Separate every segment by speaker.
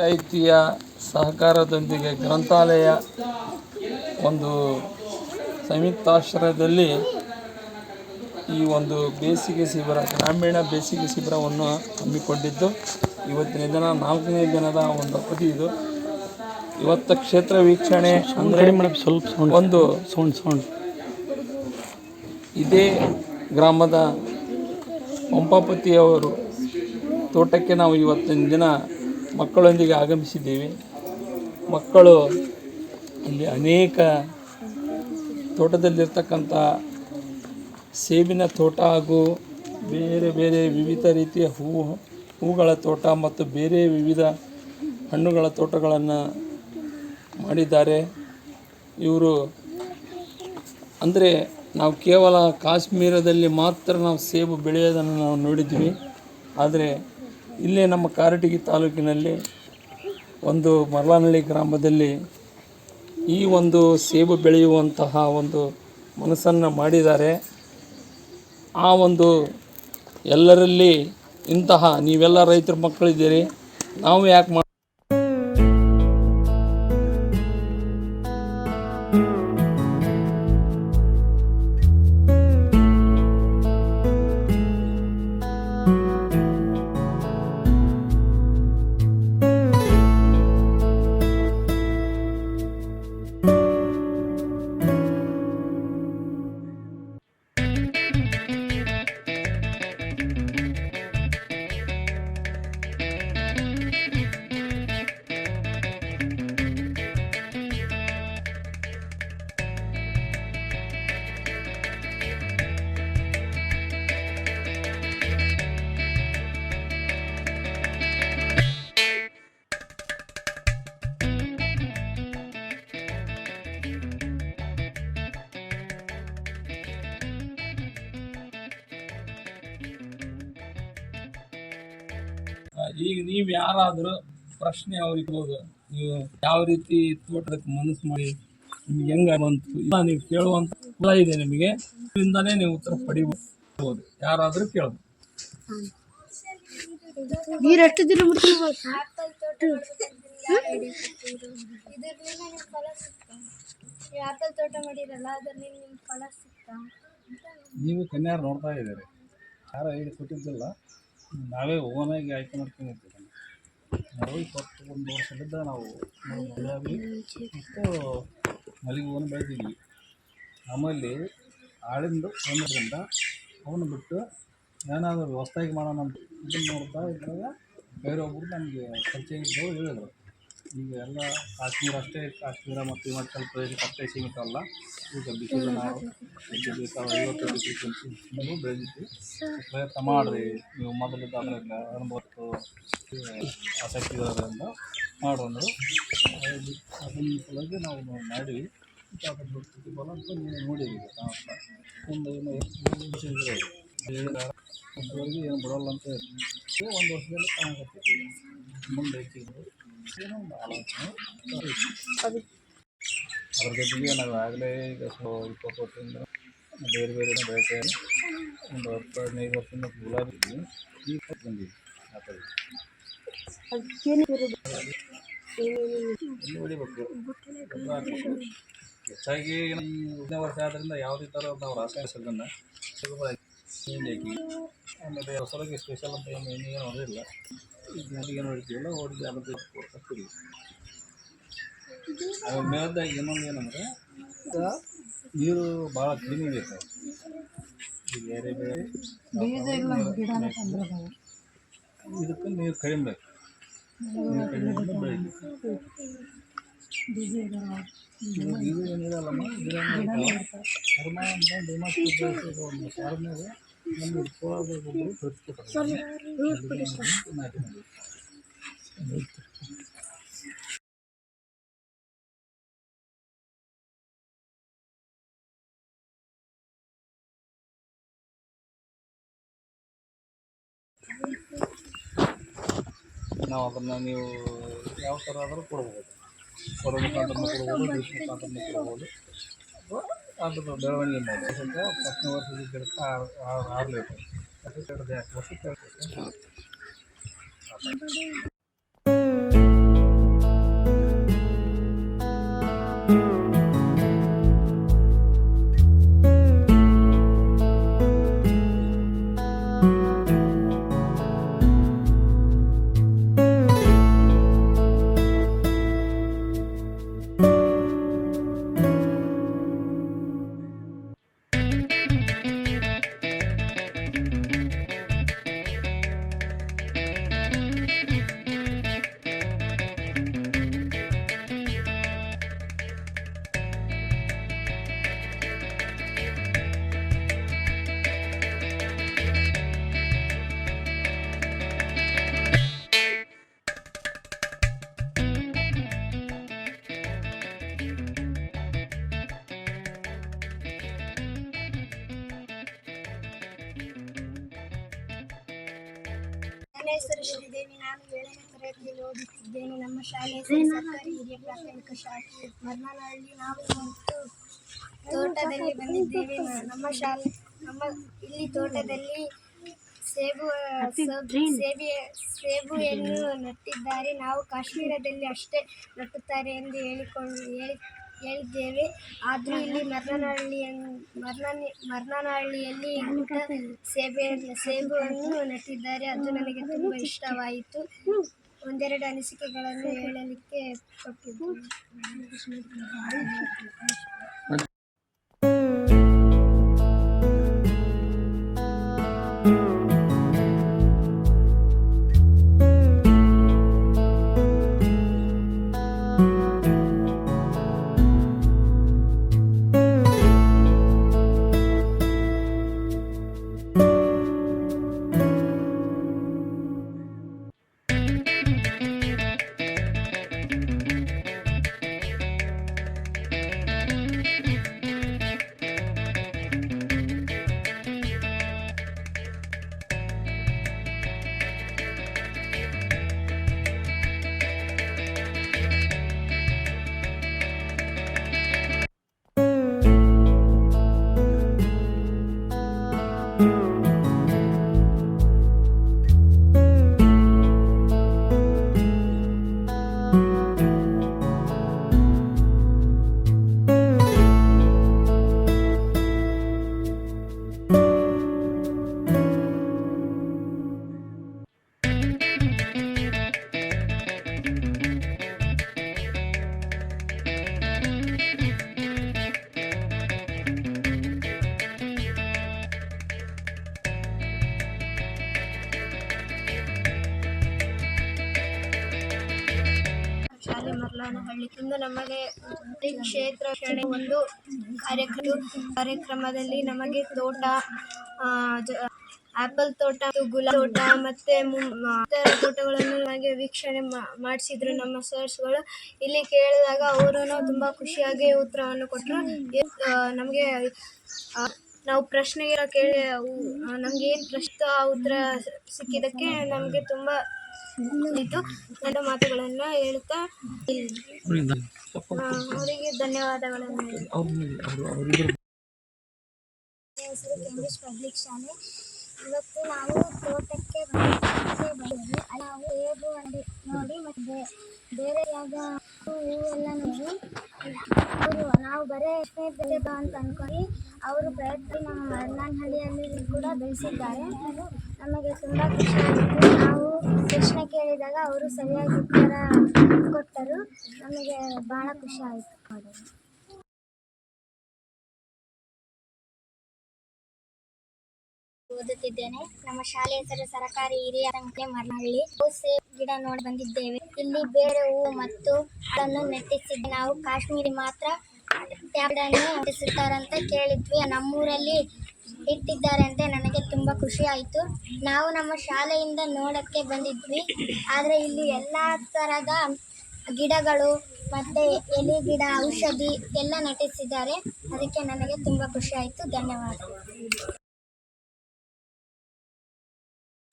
Speaker 1: ಪಂಚಾಯಿತಿಯ ಸಹಕಾರದೊಂದಿಗೆ ಗ್ರಂಥಾಲಯ ಒಂದು ಸಂಯುಕ್ತಾಶ್ರಯದಲ್ಲಿ ಈ ಒಂದು ಬೇಸಿಗೆ ಶಿಬಿರ, ಗ್ರಾಮೀಣ ಬೇಸಿಗೆ ಶಿಬಿರವನ್ನು ಹಮ್ಮಿಕೊಂಡಿದ್ದು, ಇವತ್ತಿನ ದಿನ 4ನೇ ದಿನದ ಒಂದು ಅವಧಿ ಇದು. ಇವತ್ತು ಕ್ಷೇತ್ರ ವೀಕ್ಷಣೆ ಅಂದರೆ ಒಂದು ಇದೇ ಗ್ರಾಮದ ಪಂಪಾಪತಿಯವರು ತೋಟಕ್ಕೆ ನಾವು ಇವತ್ತಿನ ದಿನ ಮಕ್ಕಳೊಂದಿಗೆ ಆಗಮಿಸಿದ್ದೀವಿ. ಮಕ್ಕಳು ಇಲ್ಲಿ ಅನೇಕ ತೋಟದಲ್ಲಿರ್ತಕ್ಕಂಥ ಸೇಬಿನ ತೋಟ ಹಾಗೂ ಬೇರೆ ಬೇರೆ ವಿವಿಧ ರೀತಿಯ ಹೂಗಳ ತೋಟ ಮತ್ತು ಬೇರೆ ವಿವಿಧ ಹಣ್ಣುಗಳ ತೋಟಗಳನ್ನು ಮಾಡಿದ್ದಾರೆ. ಇವರು ಅಂದರೆ ನಾವು ಕೇವಲ ಕಾಶ್ಮೀರದಲ್ಲಿ ಮಾತ್ರ ನಾವು ಸೇಬು ಬೆಳೆಯೋದನ್ನು ನಾವು ನೋಡಿದ್ವಿ. ಆದರೆ ಇಲ್ಲೇ ನಮ್ಮ ಕಾರಟಗಿ ತಾಲೂಕಿನಲ್ಲಿ ಒಂದು ಮರ್ಲಾನಹಳ್ಳಿ ಗ್ರಾಮದಲ್ಲಿ ಈ ಒಂದು ಸೇಬು ಬೆಳೆಯುವಂತಹ ಒಂದು ಮನಸ್ಸನ್ನು ಮಾಡಿದ್ದಾರೆ. ಆ ಒಂದು ಎಲ್ಲರಲ್ಲಿ ಇಂತಹ ನೀವೆಲ್ಲ ರೈತರ ಮಕ್ಕಳಿದ್ದೀರಿ, ನಾವು ಯಾಕೆ ಈಗ ನೀವು ಯಾರಾದರೂ ಪ್ರಶ್ನೆ ಅವ್ರಿಗೆ ಹೋದ ನೀವು ಯಾವ ರೀತಿ ತೋಟದಕ್ಕೆ ಮನಸ್ಸು ಮಾಡಿ ನಿಮ್ಗೆ ಹೆಂಗ ಬಂತು ಇಲ್ಲ ನೀವು ಕೇಳುವಂತ ಇದೆ, ನಿಮಗೆ ಇದರಿಂದಾನೇ ನೀವು ಉತ್ತರ ಪಡಿಬಹುದು. ಯಾರಾದರೂ ಕೇಳಬಹುದು. ನೀವು ಕನ್ಯಾರು ನೋಡ್ತಾ ಇದ್ದೀರಿ, ಯಾರ ಐಡಿ ಕೊಟ್ಟಿದ್ದಿಲ್ಲ, ನಾವೇ ಓನಾಗಿ ಆಯ್ಕೆ ಮಾಡ್ಕೊಂಡು ಇರ್ತೀವಿ. ನಾವು 21 ವರ್ಷದಿಂದ ನಾವು ಗುಲಾಬಿ ಮತ್ತು ಮಲ್ಲಿಗೆ ಹೂವನ್ನು ಬೆಳೆದಿದ್ವಿ. ನಮ್ಮಲ್ಲಿ ಆಳಿಂದ ಒಂದರಿಂದ ಅವನು ಬಿಟ್ಟು ಏನಾದರೂ ಹೊಸ್ದಾಗಿ ಮಾಡೋಣ ಅಂತ ಇದನ್ನು ನೋಡ್ತಾ ಇದ್ದಾಗ ಬೇರೆ ಒಬ್ಬರು ನಮಗೆ ಪರಿಚಯ ಇದ್ದವರು ಹೇಳಿದರು,
Speaker 2: ಈಗ ಎಲ್ಲ ಕಾಶ್ಮೀರ ಅಷ್ಟೇ, ಕಾಶ್ಮೀರ ಮತ್ತು ಹಿಮಾಚಲ ಪ್ರದೇಶಕ್ಕೆ ಅಷ್ಟೇ ಸೀಮಿತ ಅಲ್ಲ. ಈಗ ಬಿಸಿಲು ನಾವು ಬೇಕಾದ 50 ಡಿಗ್ರಿ ಸೆಲ್ಸಿಯಸ್ನೂ ಬೆಳೆದಿದ್ವಿ. ಪ್ರಯತ್ನ ಮಾಡಿರಿ ನೀವು ಮೊದಲಿದ್ದ ಅದರಿಂದ ಅನುಭವತ್ತು ಆಸಕ್ತಿ ಇರೋದ್ರಿಂದ ಮಾಡೋಣ. ಅದನ್ನ ಸಲುವಾಗಿ ನಾವು ಮಾಡಿವಿ. ಅದ್ರ ಪ್ರತಿಫಲ ಅಂತ ನೀವು ನೋಡಿರಿ. ಒಂದು ಒಬ್ಬರಿಗೆ ಏನು ಬಿಡೋಲ್ಲ ಅಂತ ಹೇಳಿ 1 ವರ್ಷದಲ್ಲಿ ಕಾಣಕತ್ತೀವಿ. ಮುಂದೆ ಏನೋ ಒಂದು ಆಲೋಚನೆ ಅದ್ರ ಜೊತೆಗೆ ನಾವು ಆಗಲೇ ಈಗ 20 ವರ್ಷದಿಂದ ಬೇರೆ ಬೇರೆ ಬೆಳಿತಾ ಒಂದು 10-15 ವರ್ಷದಿಂದ ಗುಲಾಬಿ ಈಗ ಬಂದಿದ್ವಿ. ಆ ಥರ ಹೊಡಿಬೇಕು. ಹೆಚ್ಚಾಗಿ 5ನೇ ವರ್ಷ ಆದ್ದರಿಂದ ಯಾವುದೇ ಥರ ನಾವು ರಾಸಾಯನಿಕ ಆಮೇಲೆ ಹೊಸದಾಗಿ ಸ್ಪೆಷಲ್ ಅಂತ ಏನು ಹೊಡೆದಿಲ್ಲ. ಈಗ ಏನು ಹೊಡಿತೀವಲ್ಲ ಹೊಡೆದು ಅದಕ್ಕೆ ಹಾಕ್ತೀವಿ. ಅದ್ರ ಮೇಲ್ದಾಗ ಇನ್ನೊಂದು ಏನಂದರೆ ನೀರು ಭಾಳ ಕಡಿಮೆ ಬೇಕು. ಈಗ ಬೇರೆ ಬೇರೆ ಇದಕ್ಕೆ ನೀರು ಕಡಿಮೆ ಬೇಕು. ನೀರು ಕಡಿಮೆ ಬೆಳಿಬೇಕು. ಇದು ಏನಿರಲ್ಲಮ್ಮ, ಗಿಡ ಕರ್ಮ ಅಂತ ಡಿಮಾಸ್ಟಿಕ್ ಒಂದು ಸಾರನಾಗ ಒಂದು ಗೊಬ್ಬರು ತರಿಸ್ಕೊತಾರೆ. ನಾಟಿ ಮಾಡಿ ನಾವು ಅದನ್ನು ನೀವು ಯಾವ ಥರ ಆದರೂ ಕೊಡ್ಬೋದು. ಹೊರ ಮುಖಾಂತರ ಕೊಡ್ಬೋದು, ಬೀಚ್ ಮುಖಾಂತರ ಕೊಡ್ಬೋದು. ಅದ್ರ ಬೆಳವಣಿಗೆ ಮಾಡಿ ಸ್ವಲ್ಪ 10ನೇ ವರ್ಷದ ಗಿಡಕ್ಕೆ 6 ಲೀಟರ್ 2 ವರ್ಷಕ್ಕೆ
Speaker 3: ನನ್ನ ಹೆಸರು ಶ್ರೀದೇವಿ. ನಾನು 7ನೇ ತರಗತಿಯಲ್ಲಿ ಓದುತ್ತಿದ್ದೇನೆ. ನಮ್ಮ ಶಾಲೆ ಸರ್ಕಾರಿ ಹಿರಿಯ ಪ್ರಾಥಮಿಕ ಶಾಲೆ ಮರ್ನಾನಹಳ್ಳಿ. ನಾವು ತೋಟದಲ್ಲಿ ಬಂದಿದ್ದೇವೆ. ಇಲ್ಲಿ ತೋಟದಲ್ಲಿ ಸೇಬುವನ್ನು ನಟ್ಟಿದ್ದಾರೆ. ನಾವು ಕಾಶ್ಮೀರದಲ್ಲಿ ಅಷ್ಟೇ ನಟ್ಟುತ್ತಾರೆ ಎಂದು ಹೇಳಿದ್ದೇವೆ. ಆದರೂ ಇಲ್ಲಿ ಮರ್ನಾನಹಳ್ಳಿಯಲ್ಲಿ ಸೇಬುವನ್ನು ನಟ್ಟಿದ್ದಾರೆ. ಅದು ನನಗೆ ತುಂಬ ಇಷ್ಟವಾಯಿತು. ಒಂದೆರಡು ಅನಿಸಿಕೆಗಳನ್ನು ಹೇಳಲಿಕ್ಕೆ ಕೊಟ್ಟಿದ್ದೇನೆ. ಮರ್ಲಾನಹಳ್ಳಿ. ಇಂದು ನಮಗೆ ಕ್ಷೇತ್ರ ರಕ್ಷಣೆ ಒಂದು ಕಾರ್ಯಕ್ರಮದಲ್ಲಿ ನಮಗೆ ತೋಟ, ಆಪಲ್ ತೋಟ, ಗುಲಾಬಿ ತೋಟ ಮತ್ತೆ ಇತರ ತೋಟಗಳನ್ನು ನಮಗೆ ವೀಕ್ಷಣೆ ಮಾಡಿಸಿದ್ರು ನಮ್ಮ ಸರ್ಸ್ಗಳು. ಇಲ್ಲಿ ಕೇಳಿದಾಗ ಅವರು ತುಂಬಾ ಖುಷಿಯಾಗಿ ಉತ್ತರವನ್ನು ಕೊಟ್ಟರು. ನಮಗೆ ನಾವು ಪ್ರಶ್ನೆಗೆ ಕೇಳಿ ನಮ್ಗೆ ಏನು ಪ್ರಶ್ನೆ ಉತ್ತರ ಸಿಕ್ಕಿದ್ದಕ್ಕೆ ನಮಗೆ ತುಂಬ ಇತ್ತು. ನನ್ನ ಮಾತುಗಳನ್ನು ಹೇಳುತ್ತಾ ಅವರಿಗೆ ಧನ್ಯವಾದಗಳನ್ನು ಹೆಸರು ಕೇಂಬ್ರಿಡ್ಜ್ ಪಬ್ಲಿಕ್ ಶಾಲೆ. ಇವತ್ತು ನಾವು ತೋಟಕ್ಕೆ ಬಂದಿದ್ದೇವೆ. ನಾವು ಹೇಗು ನೋಡಿ ಮತ್ತು ಬೇರೆ ಯಾಗ ಹೂವೆಲ್ಲ ನೋಡಿ ನಾವು ಬರೇ ಬಾ ಅಂತ ಅಂದ್ಕೊಂಡು ಅವರು ಪ್ರಯತ್ನ ನಮ್ಮ ಮರ್ಲಾನಹಳ್ಳಿಯಲ್ಲಿ ಕೂಡ ಬೆಳೆಸಿದ್ದಾರೆ. ನಮಗೆ ತುಂಬ ಖುಷಿಯಾಯಿತು. ನಾವು ಪ್ರಶ್ನೆ ಕೇಳಿದಾಗ ಅವರು ಸರಿಯಾಗಿ ಉತ್ತರ ಕೊಟ್ಟರು. ನಮಗೆ ಭಾಳ ಖುಷಿ ಆಯಿತು. ಓದುತ್ತಿದ್ದೇನೆ. ನಮ್ಮ ಶಾಲೆ ಹೆಸರು ಸರ್ಕಾರಿ ಹಿರಿಯ ಪ್ರಾಥಮಿಕ ಮರ್ಲನಹಳ್ಳಿ. ಸೇಬು ಗಿಡ ನೋಡಿ ಬಂದಿದ್ದೇವೆ. ಇಲ್ಲಿ ಬೇರೆ ಹೂವು ಮತ್ತು ಅದನ್ನು ನೆಟ್ಟಿಸಿದ್ದೆ. ನಾವು ಕಾಶ್ಮೀರಿ ಮಾತ್ರ ಗಿಡವನ್ನು ನೆಟ್ಟಿಸುತ್ತಾರಂತ ಕೇಳಿದ್ವಿ. ನಮ್ಮೂರಲ್ಲಿ ಇಟ್ಟಿದ್ದಾರೆ ಅಂತ ನನಗೆ ತುಂಬ ಖುಷಿ ಆಯಿತು. ನಾವು ನಮ್ಮ ಶಾಲೆಯಿಂದ ನೋಡಕ್ಕೆ ಬಂದಿದ್ವಿ. ಆದರೆ ಇಲ್ಲಿ ಎಲ್ಲ ಥರದ ಗಿಡಗಳು ಮತ್ತು ಎಲೆ ಗಿಡ, ಔಷಧಿ ಎಲ್ಲ ನೆಟ್ಟಿಸಿದ್ದಾರೆ. ಅದಕ್ಕೆ ನನಗೆ ತುಂಬ ಖುಷಿ ಆಯಿತು. ಧನ್ಯವಾದಗಳು.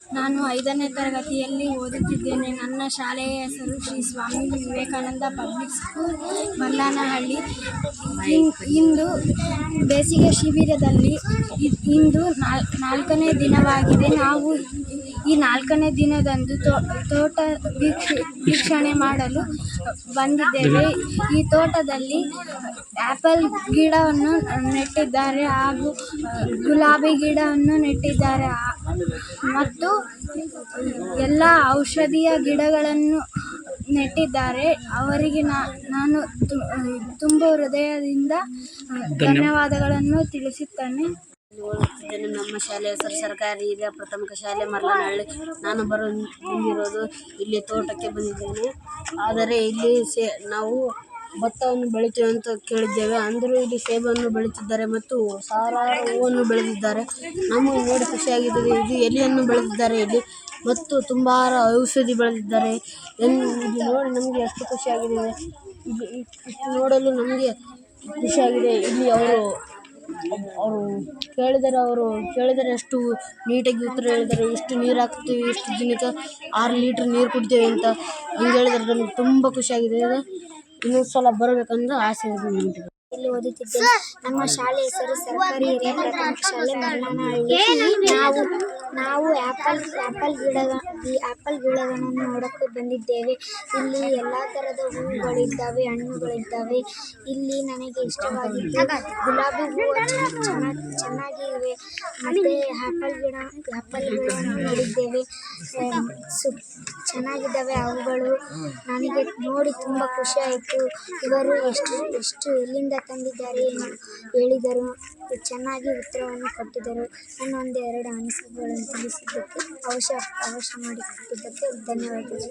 Speaker 3: ನಾನು 5ನೇ ತರಗತಿಯಲ್ಲಿ ಓದುತ್ತಿದ್ದೇನೆ. ನನ್ನ ಶಾಲೆಯ ಹೆಸರು ಶ್ರೀ ಸ್ವಾಮಿ ವಿವೇಕಾನಂದ ಪಬ್ಲಿಕ್ ಸ್ಕೂಲ್, ಮರ್ಲಾನಹಳ್ಳಿ. ಇಂದು ಬೇಸಿಗೆ ಶಿಬಿರದಲ್ಲಿ ಇಂದು 4ನೇ ದಿನವಾಗಿದೆ. ನಾವು ಈ 4ನೇ ದಿನದಂದು ತೋಟ ವೀಕ್ಷಣೆ ಮಾಡಲು ಬಂದಿದ್ದೇವೆ. ಈ ತೋಟದಲ್ಲಿ ಆ್ಯಪಲ್ ಗಿಡವನ್ನು ನೆಟ್ಟಿದ್ದಾರೆ ಹಾಗೂ ಗುಲಾಬಿ ಗಿಡವನ್ನು ನೆಟ್ಟಿದ್ದಾರೆ ಮತ್ತು ಎಲ್ಲ ಔಷಧೀಯ ಗಿಡಗಳನ್ನು ನೆಟ್ಟಿದ್ದಾರೆ. ಅವರಿಗೆ ನಾನು ತುಂಬ ಹೃದಯದಿಂದ ಧನ್ಯವಾದಗಳನ್ನು ತಿಳಿಸುತ್ತೇನೆ.
Speaker 4: ನಮ್ಮ ಶಾಲೆಯ ಹೆಸರು ಸರ್ಕಾರಿ ಹಿರಿಯ ಪ್ರಾಥಮಿಕ ಶಾಲೆ ಮರ್ಲಾನಹಳ್ಳಿ. ನಾನು ಬಂದಿರೋದು ಇಲ್ಲಿ ತೋಟಕ್ಕೆ ಬಂದಿದ್ದೇನೆ. ಆದರೆ ಇಲ್ಲಿ ನಾವು ಭತ್ತವನ್ನು ಬೆಳಿತೀವಿ ಅಂತ ಕೇಳಿದ್ದೇವೆ. ಅಂದರೂ ಇಲ್ಲಿ ಸೇಬನ್ನು ಬೆಳೆಯುತ್ತಿದ್ದಾರೆ ಮತ್ತು ಸಾವಿರಾರು ಹೂವನ್ನು ಬೆಳೆದಿದ್ದಾರೆ. ನಮಗೆ ನೋಡಿ ಖುಷಿಯಾಗಿದೆ. ಇದು ಎಲೆಯನ್ನು ಬೆಳೆದಿದ್ದಾರೆ ಇಲ್ಲಿ ಮತ್ತು ತುಂಬ ಔಷಧಿ ಬೆಳೆದಿದ್ದಾರೆ. ಇದು ನೋಡಿ ನಮಗೆ ಎಷ್ಟು ಖುಷಿಯಾಗಿದೆ. ಇಷ್ಟು ನೋಡಲು ನಮಗೆ ಖುಷಿಯಾಗಿದೆ. ಇಲ್ಲಿ ಅವರು ಕೇಳಿದರೆ ಅಷ್ಟು ನೀಟಾಗಿ ಉತ್ತರ ಹೇಳಿದ್ದಾರೆ. ಇಷ್ಟು ನೀರು ಹಾಕ್ತೀವಿ, ಇಷ್ಟು ದಿನಕ್ಕೆ 6 ಲೀಟ್ರ್ ನೀರು ಕುಡ್ತೀವಿ ಅಂತ ಹಂಗೆ ಹೇಳಿದರೆ ನಮಗೆ ತುಂಬ ಖುಷಿಯಾಗಿದೆ. ಇನ್ನೊಂದು ಸಲ ಬರಬೇಕಂದ್ರೆ ಆಸೆ ಇದೆ.
Speaker 3: ಇಲ್ಲಿ ಓದುತ್ತಿದ್ದೇನೆ. ನಮ್ಮ ಶಾಲೆ ಹೆಸರು ಸರ್ಕಾರಿ ಹಿರಿಯ ಪ್ರಾಥಮಿಕ ಶಾಲೆ ಮರ್ಲಾನಹಳ್ಳಿ. ನಾವು ಆ್ಯಪಲ್ ಗಿಡಗಳನ್ನು ನೋಡೋಕ್ಕೆ ಬಂದಿದ್ದೇವೆ. ಇಲ್ಲಿ ಎಲ್ಲ ಥರದ ಹೂವುಗಳಿದ್ದಾವೆ, ಹಣ್ಣುಗಳಿದ್ದಾವೆ. ಇಲ್ಲಿ ನನಗೆ ಇಷ್ಟವಾಗಿದ್ದು ಗುಲಾಬಿ ಹೂವು ಚೆನ್ನಾಗಿವೆ ಮತ್ತು ಆ್ಯಪಲ್ ಗಿಡವನ್ನು ನೋಡಿದ್ದೇವೆ. ಚೆನ್ನಾಗಿದ್ದಾವೆ ಅವುಗಳು. ನನಗೆ ನೋಡಿ ತುಂಬ ಖುಷಿಯಾಯಿತು. ಇವರು ಎಷ್ಟು ಎಲ್ಲಿಂದ ತಂದಿದ್ದಾರೆ ಎಂದು ಹೇಳಿದರು. ಚೆನ್ನಾಗಿ ಉತ್ತರವನ್ನು ಕೊಟ್ಟಿದ್ದರು. ನನ್ನ 1-2 ಅನಿಸಿಕೆಗಳನ್ನು ತಿಳಿಸಿದ್ದಕ್ಕೆ ಅವಶ್ಯ ಮಾಡಿಕೊಟ್ಟಿದ್ದಕ್ಕೆ ಧನ್ಯವಾದಗಳು.